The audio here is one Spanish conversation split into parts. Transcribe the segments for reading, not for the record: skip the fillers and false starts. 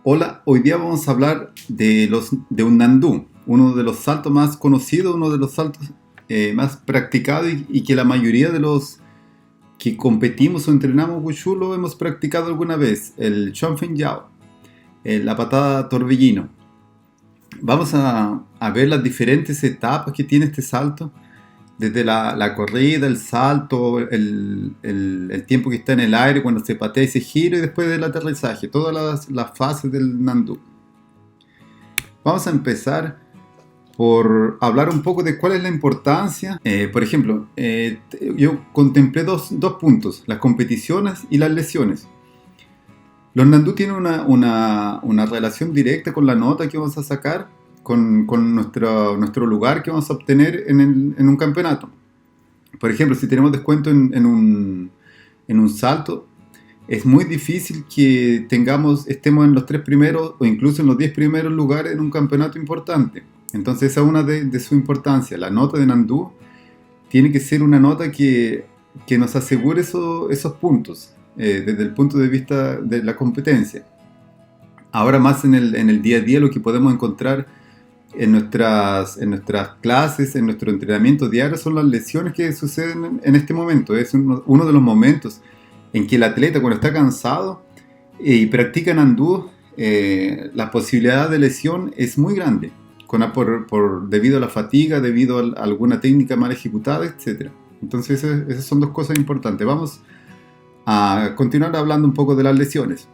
Hola, hoy día vamos a hablar de un nandú, uno de los saltos más conocidos, uno de los saltos más practicados y que la mayoría de los que competimos o entrenamos Wushu lo hemos practicado alguna vez, el Chongfeng Yao, la patada torbellino. Vamos a ver las diferentes etapas que tiene este salto, desde la corrida, el salto, el tiempo que está en el aire, cuando se patea y se gira y después del aterrizaje, todas las fases del nandú. Vamos a empezar por hablar un poco de cuál es la importancia. Por ejemplo, yo contemplé dos puntos, las competiciones y las lesiones. Los nandú tienen una relación directa con la nota que vamos a sacar, con nuestro lugar que vamos a obtener en un campeonato. Por ejemplo, si tenemos descuento en un salto, es muy difícil que estemos en los 3 primeros o incluso en los 10 primeros lugares en un campeonato importante. Entonces esa es una de su importancia. La nota de nandú tiene que ser una nota que nos asegure esos puntos desde el punto de vista de la competencia. Ahora más en el día a día lo que podemos encontrar en nuestras clases, en nuestro entrenamiento diario, son las lesiones que suceden en este momento. Es uno de los momentos en que el atleta, cuando está cansado y practica nandú, la posibilidad de lesión es muy grande, debido a la fatiga, debido a alguna técnica mal ejecutada, etc. Entonces esas son dos cosas importantes. Vamos a continuar hablando un poco de las lesiones.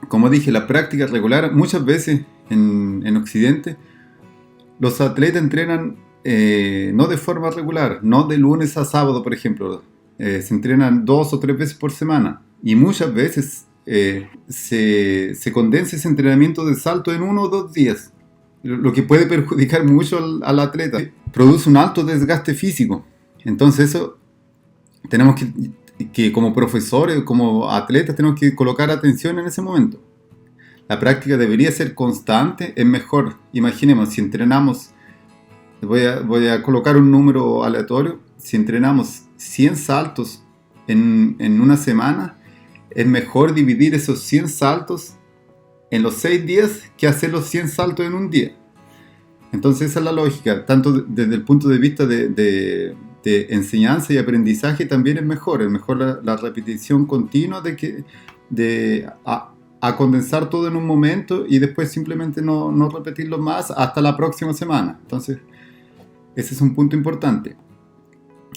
Como dije, la práctica regular, muchas veces en Occidente, los atletas entrenan no de forma regular, no de lunes a sábado, por ejemplo. Se entrenan 2 o 3 veces por semana. Y muchas veces se condensa ese entrenamiento de salto en 1 o 2 días. Lo que puede perjudicar mucho al atleta. Produce un alto desgaste físico. Entonces eso tenemos que como profesores, como atletas, tenemos que colocar atención en ese momento. La práctica debería ser constante, es mejor. Imaginemos, si entrenamos, voy a colocar un número aleatorio, si entrenamos 100 saltos en una semana, es mejor dividir esos 100 saltos en los 6 días que hacer los 100 saltos en un día. Entonces esa es la lógica, tanto desde el punto de vista de enseñanza y aprendizaje también es mejor la repetición continua a condensar todo en un momento y después simplemente no repetirlo más hasta la próxima semana. Entonces, ese es un punto importante.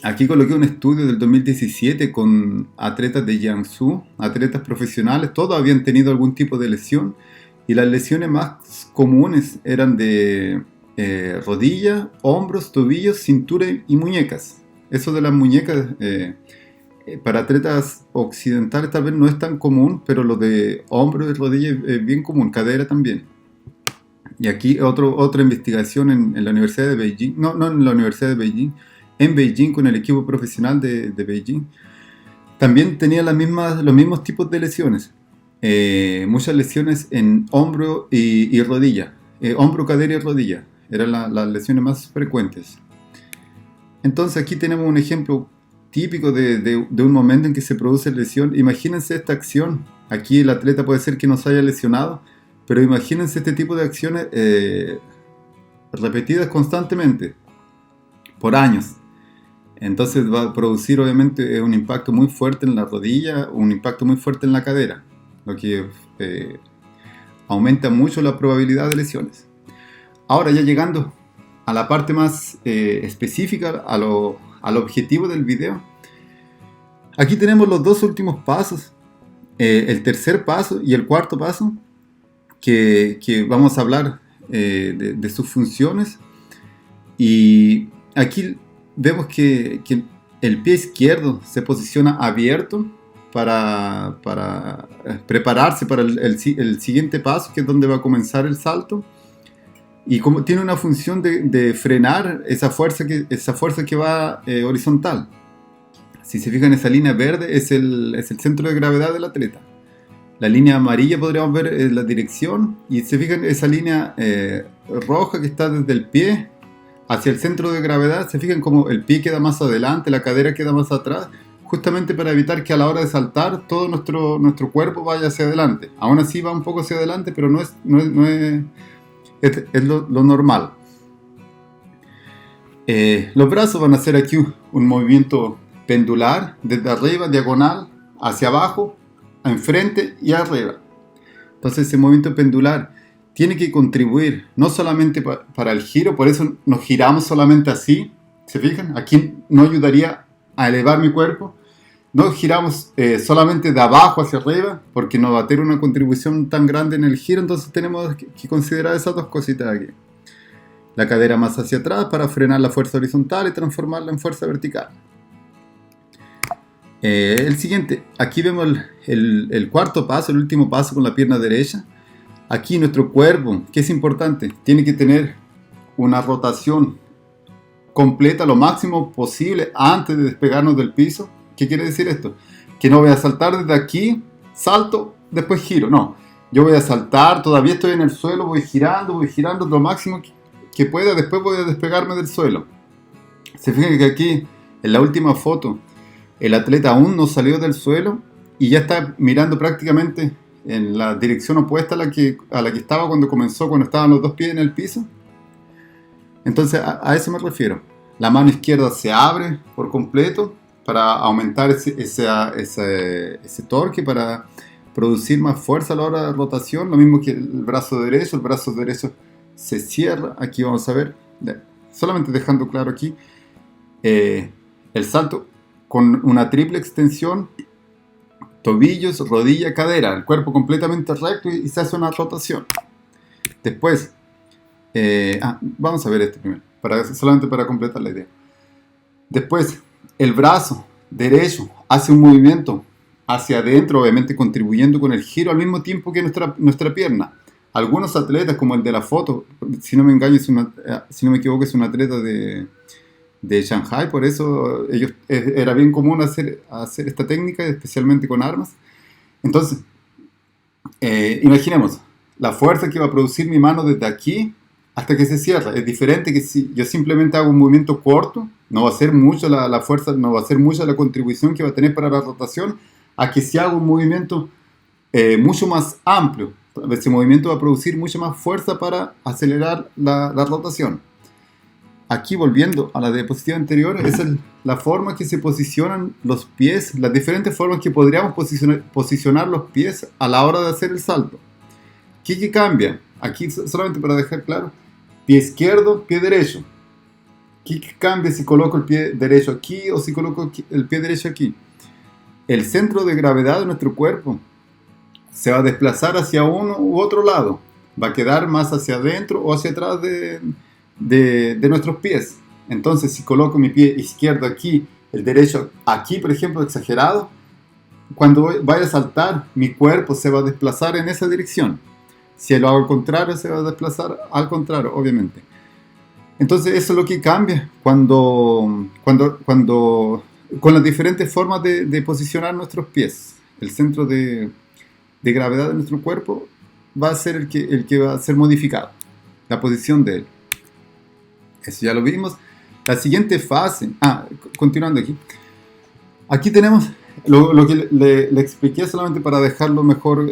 Aquí coloqué un estudio del 2017 con atletas de Jiangsu, atletas profesionales, todos habían tenido algún tipo de lesión y las lesiones más comunes eran de rodilla, hombros, tobillos, cintura y muñecas. Eso de las muñecas para atletas occidentales tal vez no es tan común, pero lo de hombros y rodillas es bien común, cadera también. Y aquí otra investigación en la Universidad de Beijing, no en la Universidad de Beijing, en Beijing con el equipo profesional de Beijing, también tenía los mismos tipos de lesiones. Muchas lesiones en hombro y rodilla, hombro, cadera y rodilla, eran las lesiones más frecuentes. Entonces aquí tenemos un ejemplo típico de un momento en que se produce lesión. Imagínense esta acción. Aquí el atleta puede ser que no se haya lesionado, pero imagínense este tipo de acciones repetidas constantemente, por años. Entonces va a producir obviamente un impacto muy fuerte en la rodilla, un impacto muy fuerte en la cadera, lo que aumenta mucho la probabilidad de lesiones. Ahora ya llegando a la parte más específica, al objetivo del video. Aquí tenemos los dos últimos pasos, el tercer paso y el cuarto paso, que vamos a hablar de sus funciones. Y aquí vemos que el pie izquierdo se posiciona abierto para prepararse para el siguiente paso, que es donde va a comenzar el salto. Y como tiene una función de frenar esa fuerza que va horizontal. Si se fijan, esa línea verde es el centro de gravedad del atleta. La línea amarilla podríamos ver la dirección. Y se fijan, esa línea roja que está desde el pie hacia el centro de gravedad. Se fijan como el pie queda más adelante, la cadera queda más atrás. justamente para evitar que a la hora de saltar todo nuestro cuerpo vaya hacia adelante. Aún así va un poco hacia adelante, pero es lo normal. Los brazos van a hacer aquí un movimiento pendular, desde arriba, diagonal, hacia abajo, enfrente y arriba. Entonces ese movimiento pendular tiene que contribuir no solamente para el giro, por eso nos giramos solamente así, ¿se fijan? Aquí no ayudaría a elevar mi cuerpo. No giramos solamente de abajo hacia arriba, porque no va a tener una contribución tan grande en el giro, entonces tenemos que considerar esas dos cositas aquí. La cadera más hacia atrás para frenar la fuerza horizontal y transformarla en fuerza vertical. El siguiente, aquí vemos el cuarto paso, el último paso con la pierna derecha. Aquí nuestro cuerpo, que es importante, tiene que tener una rotación completa lo máximo posible antes de despegarnos del piso. ¿Qué quiere decir esto? Que no voy a saltar desde aquí, salto, después giro. No, yo voy a saltar, todavía estoy en el suelo, voy girando lo máximo que pueda, después voy a despegarme del suelo. Se fijan que aquí, en la última foto, el atleta aún no salió del suelo y ya está mirando prácticamente en la dirección opuesta a la que estaba cuando comenzó, cuando estaban los dos pies en el piso. Entonces a eso me refiero. La mano izquierda se abre por completo para aumentar ese torque, para producir más fuerza a la hora de rotación. Lo mismo que el brazo derecho se cierra. Aquí vamos a ver, solamente dejando claro aquí, el salto con una triple extensión, tobillos, rodilla, cadera, el cuerpo completamente recto y se hace una rotación. Después, vamos a ver este primero, solamente para completar la idea. Después, el brazo derecho hace un movimiento hacia adentro, obviamente contribuyendo con el giro al mismo tiempo que nuestra pierna. Algunos atletas, como el de la foto, si no me equivoco, es un atleta de Shanghai, por eso era bien común hacer esta técnica, especialmente con armas. Entonces, imaginemos la fuerza que va a producir mi mano desde aquí hasta que se cierra. Es diferente que si yo simplemente hago un movimiento corto, no va a ser mucho la fuerza, no va a ser mucha la contribución que va a tener para la rotación, a que si hago un movimiento mucho más amplio. Ese movimiento va a producir mucha más fuerza para acelerar la rotación. Aquí, volviendo a la diapositiva anterior, es la forma que se posicionan los pies, las diferentes formas que podríamos posicionar los pies a la hora de hacer el salto. ¿Qué cambia? Aquí, solamente para dejar claro, pie izquierdo, pie derecho. ¿Qué cambia si coloco el pie derecho aquí o si coloco el pie derecho aquí? El centro de gravedad de nuestro cuerpo se va a desplazar hacia uno u otro lado. Va a quedar más hacia adentro o hacia atrás de nuestros pies. Entonces, si coloco mi pie izquierdo aquí, el derecho aquí, por ejemplo, exagerado, cuando vaya a saltar, mi cuerpo se va a desplazar en esa dirección. Si lo hago al contrario, se va a desplazar al contrario, obviamente. Entonces, eso es lo que cambia con las diferentes formas de posicionar nuestros pies. El centro de gravedad de nuestro cuerpo va a ser el que va a ser modificado, la posición de él. Eso ya lo vimos. La siguiente fase, continuando aquí tenemos lo que le expliqué solamente para dejarlo mejor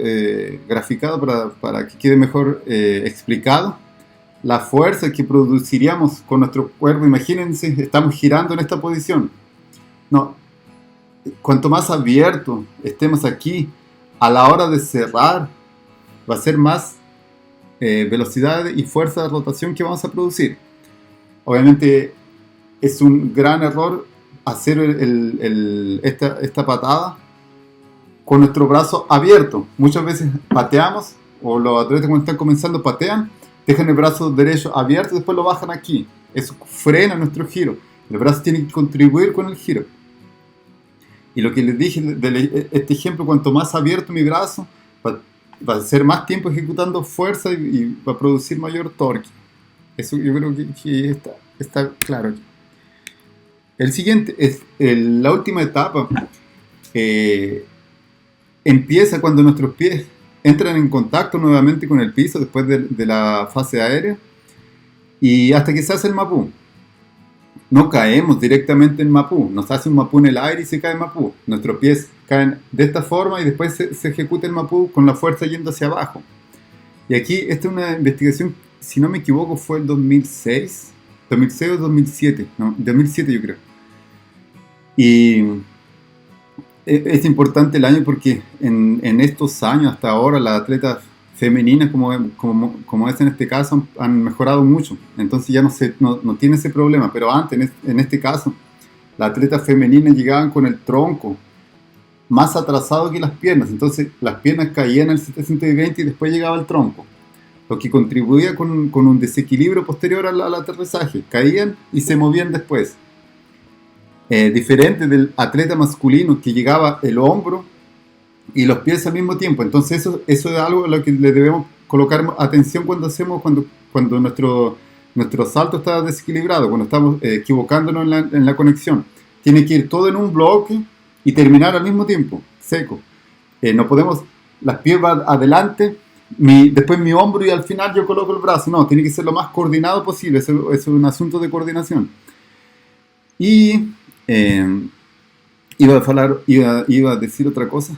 graficado, para que quede mejor explicado. La fuerza que produciríamos con nuestro cuerpo. Imagínense, estamos girando en esta posición. No, cuanto más abierto estemos aquí, a la hora de cerrar, va a ser más velocidad y fuerza de rotación que vamos a producir. Obviamente es un gran error hacer esta patada con nuestro brazo abierto. Muchas veces pateamos, o los atletas cuando están comenzando patean, dejan el brazo derecho abierto y después lo bajan aquí. Eso frena nuestro giro. El brazo tiene que contribuir con el giro. Y lo que les dije de este ejemplo, cuanto más abierto mi brazo, va a ser más tiempo ejecutando fuerza y va a producir mayor torque. Eso yo creo que está claro aquí. El siguiente es la última etapa. Empieza cuando nuestros pies entran en contacto nuevamente con el piso después de la fase aérea y hasta que se hace el mapú. no caemos directamente en Mapú, nos hace un Mapú en el aire y se cae en Mapú. Nuestros pies caen de esta forma y después se ejecuta el Mapú con la fuerza yendo hacia abajo. Y aquí, esta es una investigación, si no me equivoco, fue el 2006 o 2007, no, 2007 yo creo. Y es importante el año porque en estos años, hasta ahora, las atletas femeninas, como es en este caso, han mejorado mucho. Entonces ya no tiene ese problema. Pero antes, en este caso, las atletas femeninas llegaban con el tronco más atrasado que las piernas. Entonces las piernas caían al 720 y después llegaba el tronco, lo que contribuía con un desequilibrio posterior al aterrizaje. Caían y se movían después. Diferente del atleta masculino, que llegaba el hombro y los pies al mismo tiempo. Entonces eso es algo a lo que le debemos colocar atención cuando nuestro salto está desequilibrado, cuando estamos equivocándonos en la conexión. Tiene que ir todo en un bloque y terminar al mismo tiempo, seco. No podemos, las pies van adelante, después mi hombro y al final yo coloco el brazo. No, tiene que ser lo más coordinado posible. Eso es un asunto de coordinación. Y iba a decir otra cosa.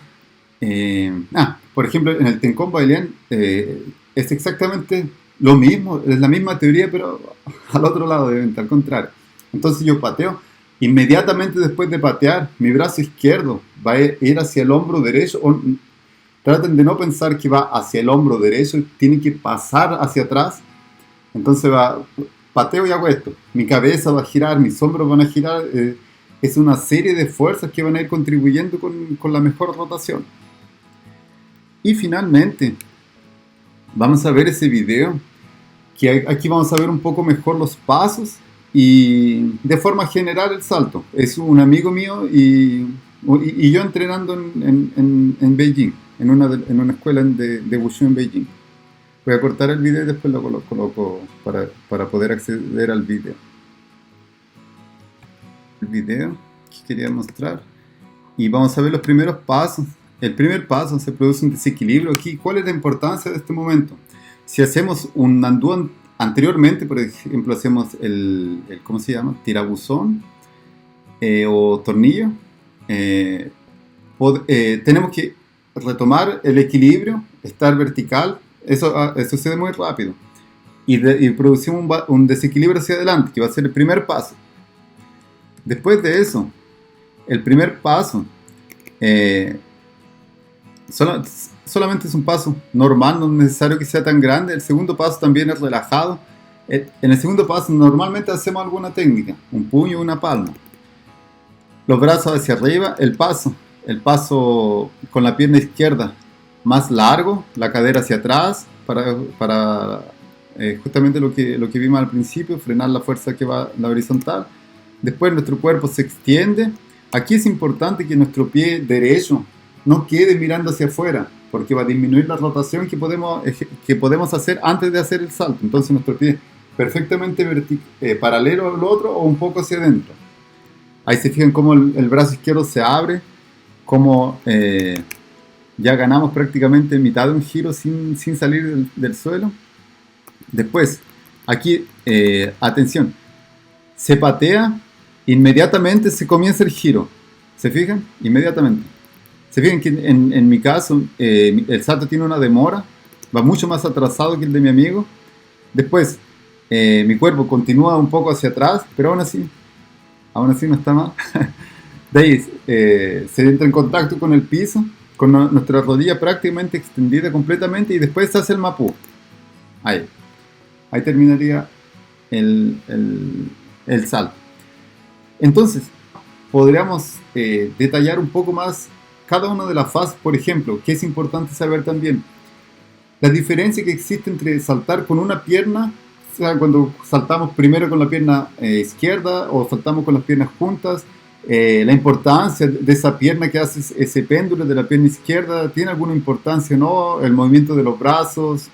Por ejemplo, en el Tencon Bailén es exactamente lo mismo, es la misma teoría, pero al otro lado, al contrario. Entonces yo pateo, inmediatamente después de patear, mi brazo izquierdo va a ir hacia el hombro derecho. Traten de no pensar que va hacia el hombro derecho, tiene que pasar hacia atrás. Entonces pateo y hago esto. Mi cabeza va a girar, mis hombros van a girar. Es una serie de fuerzas que van a ir contribuyendo con la mejor rotación. Y finalmente, vamos a ver ese video, que aquí vamos a ver un poco mejor los pasos y de forma general el salto. Es un amigo mío y yo entrenando en Beijing, en una escuela de Wushu en Beijing. Voy a cortar el video y después lo coloco para poder acceder al video. El video que quería mostrar. Y vamos a ver los primeros pasos. El primer paso, se produce un desequilibrio aquí. ¿Cuál es la importancia de este momento? Si hacemos un Nandú anteriormente, por ejemplo, hacemos ¿cómo se llama? Tirabuzón o tornillo. Tenemos que retomar el equilibrio, estar vertical. Eso sucede muy rápido. Y producimos un desequilibrio hacia adelante, que va a ser el primer paso. Después de eso, el primer paso solamente es un paso normal, no es necesario que sea tan grande. El segundo paso también es relajado. En el segundo paso normalmente hacemos alguna técnica, un puño o una palma. Los brazos hacia arriba, el paso con la pierna izquierda más largo, la cadera hacia atrás, para justamente lo que vimos al principio, frenar la fuerza que va la horizontal. Después nuestro cuerpo se extiende. Aquí es importante que nuestro pie derecho no quede mirando hacia afuera, porque va a disminuir la rotación que podemos hacer antes de hacer el salto. Entonces nuestro pie perfectamente paralelo al otro o un poco hacia adentro. Ahí se fijan cómo el brazo izquierdo se abre, cómo ya ganamos prácticamente mitad de un giro sin salir del suelo. Después, aquí, atención, se patea, inmediatamente se comienza el giro. ¿Se fijan? Inmediatamente. Se fijan que en mi caso el salto tiene una demora, va mucho más atrasado que el de mi amigo. Después mi cuerpo continúa un poco hacia atrás, pero aún así no está mal. De ahí se entra en contacto con el piso, con nuestra rodilla prácticamente extendida completamente, y después se hace el mapú. Ahí terminaría el salto. Entonces podríamos detallar un poco más cada una de las fases. Por ejemplo, que es importante saber también la diferencia que existe entre saltar con una pierna, o sea, cuando saltamos primero con la pierna izquierda o saltamos con las piernas juntas, la importancia de esa pierna que hace ese péndulo de la pierna izquierda, ¿tiene alguna importancia o no? El movimiento de los brazos,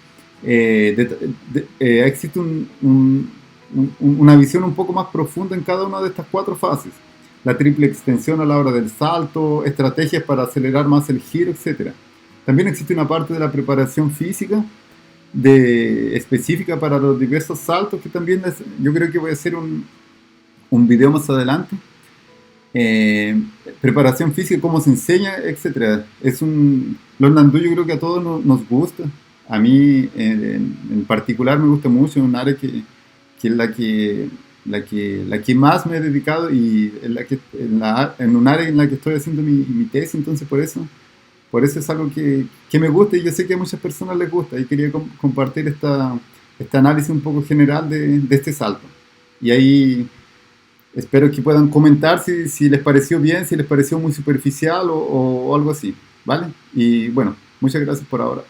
existe una visión un poco más profunda en cada una de estas cuatro fases. La triple extensión a la hora del salto, estrategias para acelerar más el giro, etc. También existe una parte de la preparación física específica para los diversos saltos, que también yo creo que voy a hacer un video más adelante. Eh, Preparación física, cómo se enseña, etcétera. Los nandú yo creo que a todos nos gusta. A mí en particular me gusta mucho, es un área que es la que más me he dedicado y en un área en la que estoy haciendo mi tesis, entonces por eso es algo que me gusta y yo sé que a muchas personas les gusta y quería compartir este análisis un poco general de este salto. Y ahí espero que puedan comentar si les pareció bien, si les pareció muy superficial o algo así, ¿vale? Y bueno, muchas gracias por ahora.